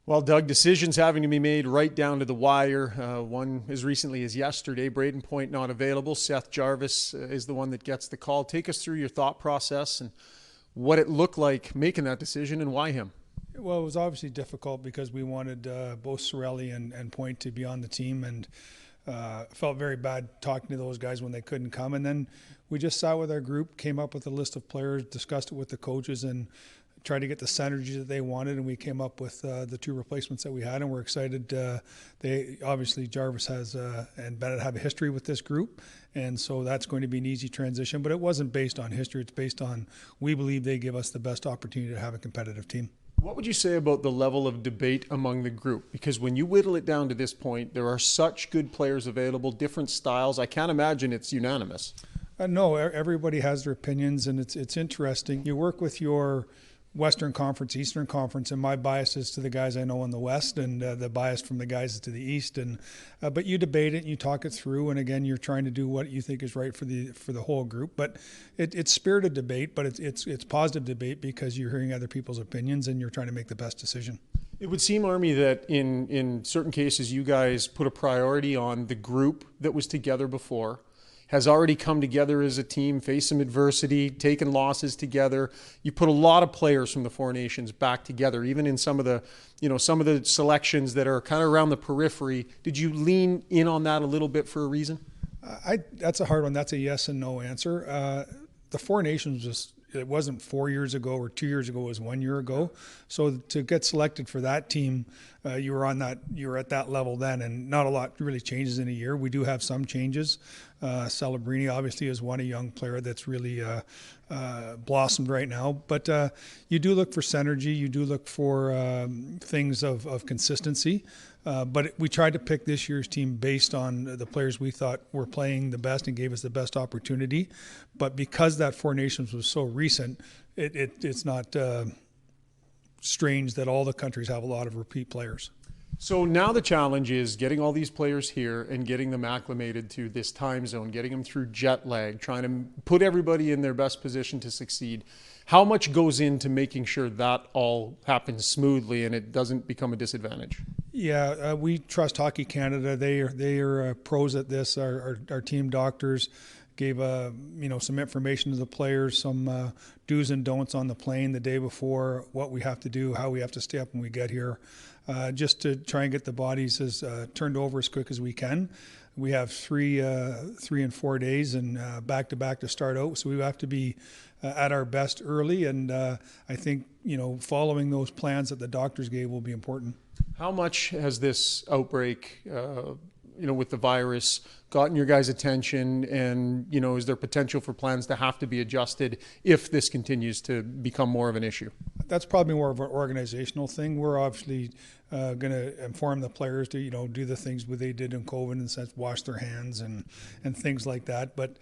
Well, Doug, decisions having to be made right down to the wire. One as recently as yesterday, Braden Point not available. Seth Jarvis is the one that gets the call. Take us through your thought process and what it looked like making that decision and why him. Well, it was obviously difficult because we wanted both Sorelli and Point to be on the team, and felt very bad talking to those guys when they couldn't come. And then we just sat with our group, came up with a list of players, discussed it with the coaches, and tried to get the synergy that they wanted. And we came up with the two replacements that we had, and we're excited. They obviously Jarvis has and Bennett have a history with this group, and so that's going to be an easy transition. But it wasn't based on history; it's based on we believe they give us the best opportunity to have a competitive team. What would you say about the level of debate among the group? Because when you whittle it down to this point, there are such good players available, different styles. I can't imagine it's unanimous. No, everybody has their opinions, and it's interesting. You work with your Western Conference, Eastern Conference, and my bias is to the guys I know in the West, and the bias from the guys to the East. And but you debate it, and you talk it through, and again, you're trying to do what you think is right for the whole group. But it's spirited debate, but it's positive debate because you're hearing other people's opinions, and you're trying to make the best decision. It would seem, Army, that in certain cases you guys put a priority on the group that was together before, has already come together as a team, faced some adversity, taken losses together. You put a lot of players from the Four Nations back together, even in some of the selections that are kind of around the periphery. Did you lean in on that a little bit for a reason? That's a hard one. That's a yes and no answer. The Four Nations it wasn't 4 years ago or 2 years ago, it was 1 year ago. So to get selected for that team, you were at that level then, and not a lot really changes in a year. We do have some changes. Celebrini obviously is a young player that's really blossomed right now. But you do look for synergy. You do look for things of consistency. But we tried to pick this year's team based on the players we thought were playing the best and gave us the best opportunity. But because that Four Nations was so recent, it's not strange that all the countries have a lot of repeat players. So now the challenge is getting all these players here and getting them acclimated to this time zone, getting them through jet lag, trying to put everybody in their best position to succeed. How much goes into making sure that all happens smoothly and it doesn't become a disadvantage? Yeah, we trust Hockey Canada. They are pros at this. Our team doctors gave some information to the players, some do's and don'ts on the plane the day before, what we have to do, how we have to stay up when we get here, just to try and get the bodies turned over as quick as we can. We have 3 and 4 days and back to back to start out, so we have to be at our best early. And I think following those plans that the doctors gave will be important. How much has this outbreak, with the virus, gotten your guys' attention? And is there potential for plans to have to be adjusted if this continues to become more of an issue? That's probably more of an organizational thing. We're obviously going to inform the players to do the things what they did in COVID, and sense wash their hands and things like that. But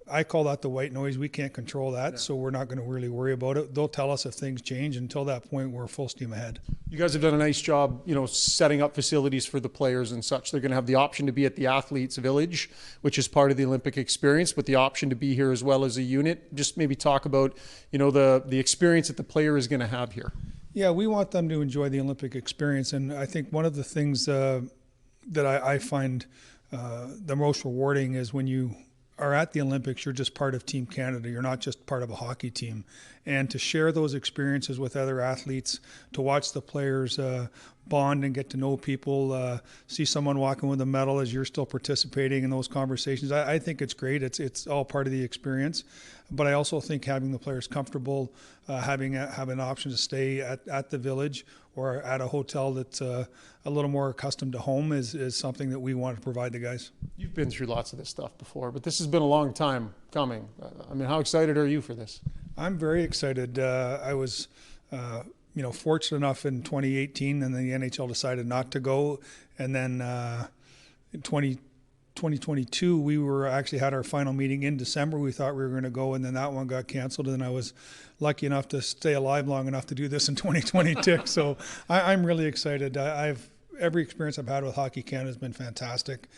I call that the white noise. We can't control that, so we're not going to really worry about it. They'll tell us if things change. Until that point, we're full steam ahead. You guys have done a nice job, setting up facilities for the players and such. They're going to have the option to be at the Athletes Village, which is part of the Olympic experience, but the option to be here as well as a unit. Just maybe talk about, the experience that the player is going to have here. Yeah, we want them to enjoy the Olympic experience, and I think one of the things that I find the most rewarding is when you are at the Olympics, you're just part of Team Canada. You're not just part of a hockey team. And to share those experiences with other athletes, to watch the players bond and get to know people, see someone walking with a medal as you're still participating in those conversations, I think it's great. It's all part of the experience. But I also think having the players comfortable, having an option to stay at the Village or at a hotel that's a little more accustomed to home is something that we want to provide the guys. You've been through lots of this stuff before, but this has been a long time coming. How excited are you for this? I'm very excited. I was, fortunate enough in 2018, and then the NHL decided not to go, and then in 2022, we actually had our final meeting in December. We thought we were going to go, and then that one got canceled. And I was lucky enough to stay alive long enough to do this in 2022. So I'm really excited. Every experience I've had with Hockey Canada has been fantastic.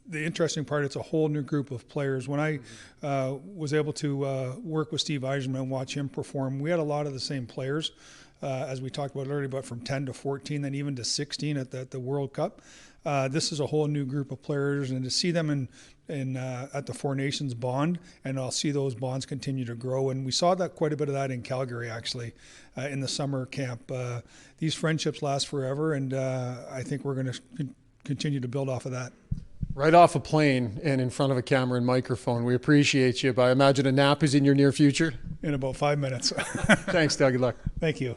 The interesting part, it's a whole new group of players. When I was able to work with Steve Yzerman and watch him perform, we had a lot of the same players. as we talked about earlier, but from 10 to 14, then even to 16 at the World Cup. This is a whole new group of players, and to see them at the Four Nations bond, and I'll see those bonds continue to grow. And we saw that quite a bit of that in Calgary, actually, in the summer camp. These friendships last forever, and I think we're going to continue to build off of that. Right off a plane and in front of a camera and microphone. We appreciate you, but I imagine a nap is in your near future. In about 5 minutes. Thanks, Doug. Good luck. Thank you.